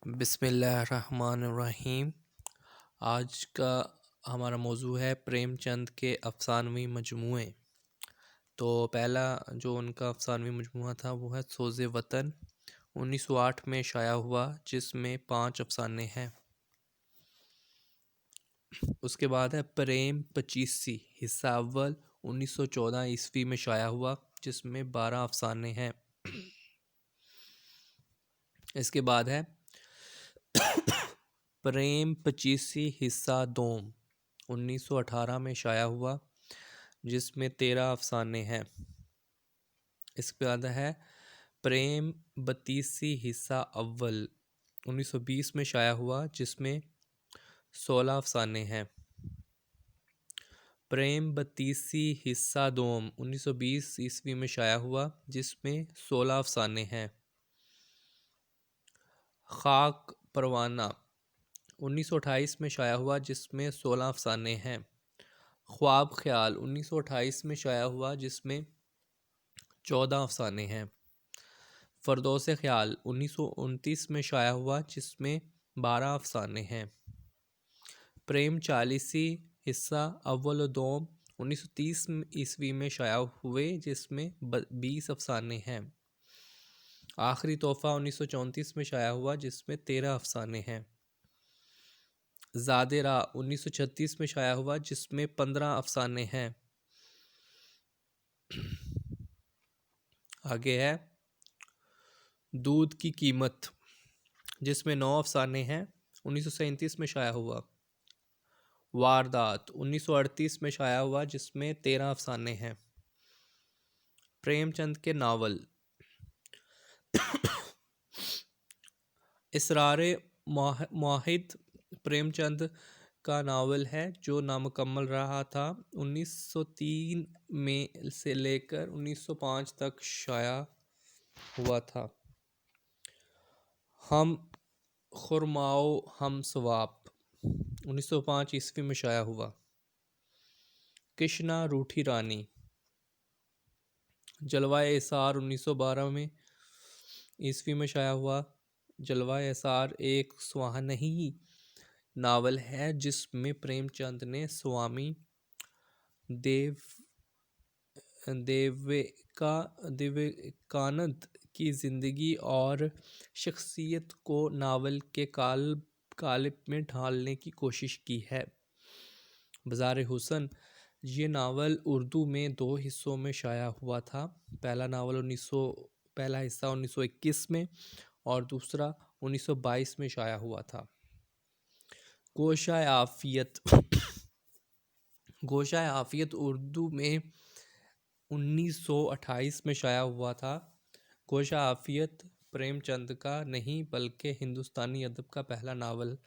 बिस्मिल्लाहिर्रहमानिर्रहीम। आज का हमारा मौजू है प्रेमचंद के अफ़सानवी मजमूए। तो पहला जो उनका अफ़सानवी मजमूआ था वो है सोज़े वतन, 1908 में शाया हुआ, जिसमें 5 अफ़साने हैं। उसके बाद है प्रेम पचीसी, हिस्सा अव्वल, 1914 ईस्वी में शाया हुआ, जिसमें 12 अफ़साने हैं। इसके बाद है प्रेम पचीसी, हिस्सा दोम, 1918 में शाया हुआ, जिसमें 13 अफ़साने हैं। इसके बाद है प्रेम बतीसी, हिस्सा अव्वल, 1920 में शाया हुआ, जिसमें 16 अफ़साने हैं। प्रेम बतीसी, हिस्सा दोम, 1920 ईस्वी में शाया हुआ, जिसमें 16 अफ़साने हैं। खाक परवाना, 1928 में शाया हुआ, जिसमें 16 अफ़साने हैं। ख्वाब ख्याल, 1928 में शाया हुआ, जिसमें 14 अफ़साने हैं। फ़रदौस ख्याल, 1929 में शाया हुआ, जिसमें 12 अफ़साने हैं। प्रेम चालीसी, हिस्सा अव्वल व दोम, 1930 ईस्वी में शाया हुए, जिसमें 20 अफ़साने हैं। आखिरी तोहफ़ा 1934 में शाया हुआ, जिसमें 13 अफ़साने हैं। ज़ादेरा 1936 में शाया हुआ, जिसमें 15 अफ़साने हैं। आगे है दूध की कीमत, जिसमें 9 अफ़साने हैं, 1937 में शाया हुआ। वारदात 1938 में शाया हुआ, जिसमें 13 अफ़साने हैं। प्रेमचंद के नावल, इसरारे मोहित प्रेमचंद का नावल है जो नामुकम्मल रहा था। 1903 में से लेकर 1905 तक शाया हुआ था। हम खुरमाओ हम सवाप, 1905 ईस्वी में शाया हुआ। कृष्णा रूठी रानी, जलवाए एसार 1912 में ईस्वी में शाया हुआ। जलवाए एसार एक सुहानी नावल है, जिसमें प्रेमचंद ने स्वामी विवेकानंद की ज़िंदगी और शख्सियत को नावल के कालिब में ढालने की कोशिश की है। बाज़ार हुस्न, ये नावल उर्दू में 2 हिस्सों में शाया हुआ था। पहला हिस्सा 1921 में और दूसरा 1922 में शाया हुआ था। गोशा आफ़ियत गोशा आफ़ियत उर्दू में 1928 में शाया हुआ था। गोशा आफ़ियत प्रेमचंद का नहीं बल्कि हिंदुस्तानी अदब का पहला नावल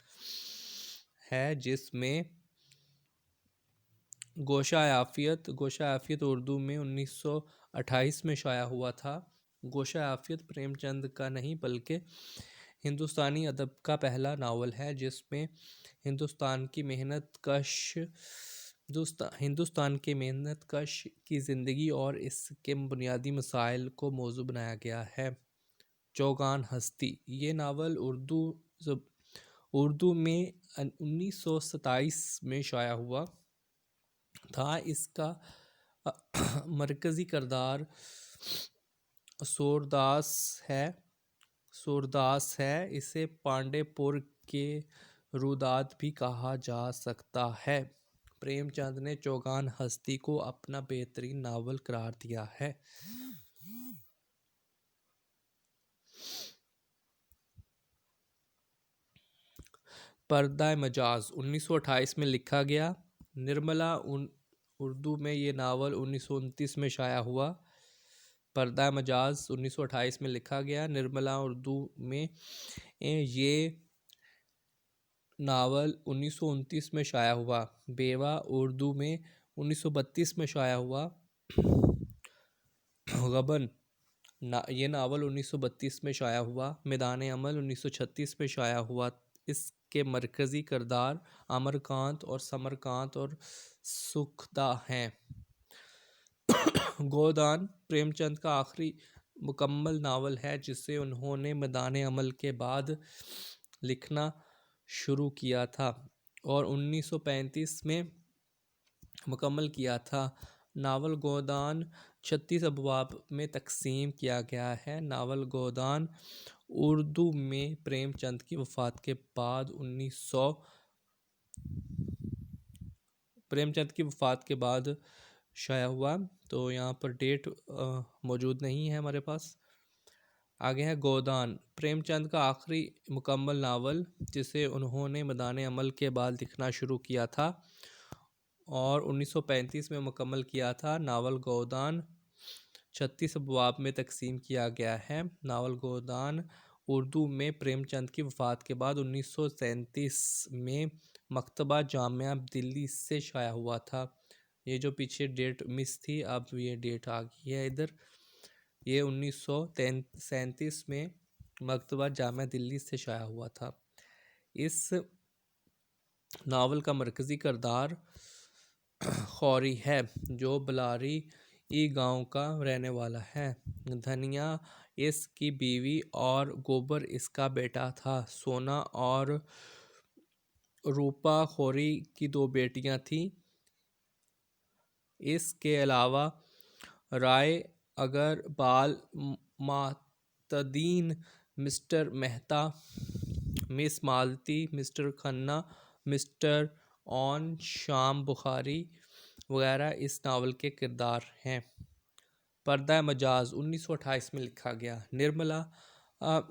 है, जिसमें गोशा आफ़ियत उर्दू में 1928 में शाया हुआ था। गोशा आफ़ियत प्रेमचंद का नहीं बल्कि हिंदुस्तानी अदब का पहला नावल है, जिसमें हिंदुस्तान की मेहनत कश की ज़िंदगी और इसके बुनियादी मसाइल को मौजू बनाया गया है। चौगान हस्ती, ये नावल उर्दू में 1927 में शाया हुआ था। इसका मरकज़ी किरदार सूरदास है। इसे पांडेपुर के रुदात भी कहा जा सकता है। प्रेमचंद ने चौगान हस्ती को अपना बेहतरीन नावल करार दिया है। पर्दा मजाज 1928 में लिखा गया। निर्मला उर्दू में ये नावल 1929 में शाया हुआ। पर्दा मजाज 1928 में लिखा गया। निर्मला उर्दू में ये नावल 1929 में शाया हुआ। बेवा उर्दू में 1932 में शाया हुआ। गबन ये नावल 1932 में शाया हुआ। मैदान अमल 1936 में शाया हुआ। इसके मरकज़ी किरदार अमरकांत और समरकांत और सुखदा हैं। गोदान प्रेमचंद का आखिरी मुकम्मल नावल है, जिसे उन्होंने मैदान अमल के बाद लिखना शुरू किया था और 1935 में मुकम्मल किया था। नावल गोदान 36 अबवाब में तकसीम किया गया है। नावल गोदान उर्दू में प्रेमचंद की वफ़ात के बाद प्रेमचंद की वफ़ात के बाद शाया हुआ। तो यहाँ पर डेट मौजूद नहीं है हमारे पास। आगे है गोदान, प्रेमचंद का आखिरी मुकम्मल नावल जिसे उन्होंने मैदान अमल के बाद लिखना शुरू किया था और 1935 में मुकम्मल किया था। नावल गोदान 36 अबवाब में तकसीम किया गया है। नावल गोदान उर्दू में प्रेमचंद की वफ़ात के बाद 1937 में मकतबा जामिया दिल्ली से शाया हुआ था। ये जो पीछे डेट मिस थी, अब ये डेट आ गई है इधर। ये 1937 में मकतबा जामिया दिल्ली से शाया हुआ था। इस नावल का मरकज़ी किरदार खौरी है जो बलारी ई गांव का रहने वाला है। धनिया इसकी बीवी और गोबर इसका बेटा था। सोना और रूपा खौरी की 2 बेटियां थीं। इसके अलावा Rai Agarwal, Matadin, mister Mehta, miss Malti, mister Khanna, mister ऑन, शाम बुखारी वगैरह इस नावल के किरदार हैं। पर्दा मजाज 1928 में लिखा गया। निर्मला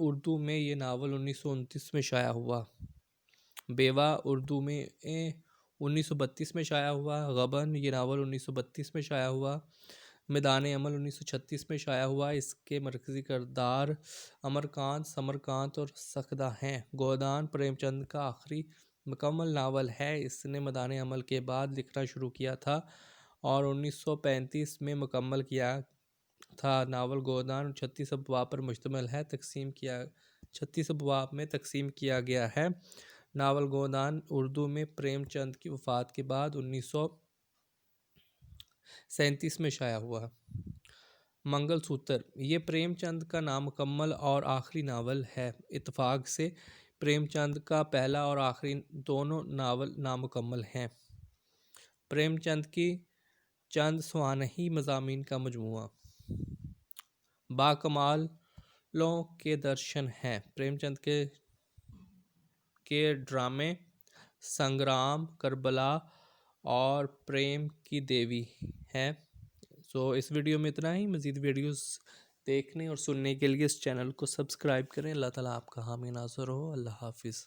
उर्दू में ये नावल 1929 में शाया हुआ। बेवा उर्दू में 1932 में शाया हुआ। गबन ये नावल 1932 में शाया हुआ। मैदान अमल 1936 में शाया हुआ। इसके मरकज़ी किरदार अमरकांत, समरकांत और सखदा हैं। गोदान प्रेमचंद का आखिरी मुकम्मल नावल है। इसने मैदान अमल के बाद लिखना शुरू किया था और 1935 में मुकम्मल किया था। नावल गोदान 36 अबवाब पर मुश्तमिल है। 36 अबवाब में तकसीम किया गया है। नावल गोदान उर्दू में प्रेमचंद की वफ़ात के बाद 1937 में शाया हुआ। मंगलसूत्र ये प्रेमचंद का नामुकम्मल और आखिरी नावल है। इत्तेफाक से प्रेमचंद का पहला और आखिरी दोनों नावल नामुकम्मल हैं। प्रेमचंद की चंद स्वानही मज़ामीन का मजमूआ। बाकमालों के दर्शन हैं। प्रेमचंद के ड्रामे संग्राम, करबला और प्रेम की देवी हैं। सो इस वीडियो में इतना ही। मज़ीद वीडियोस देखने और सुनने के लिए इस चैनल को सब्सक्राइब करें। अल्लाह ताला आपका हामी नाज़र हो। अल्लाह हाफिज़।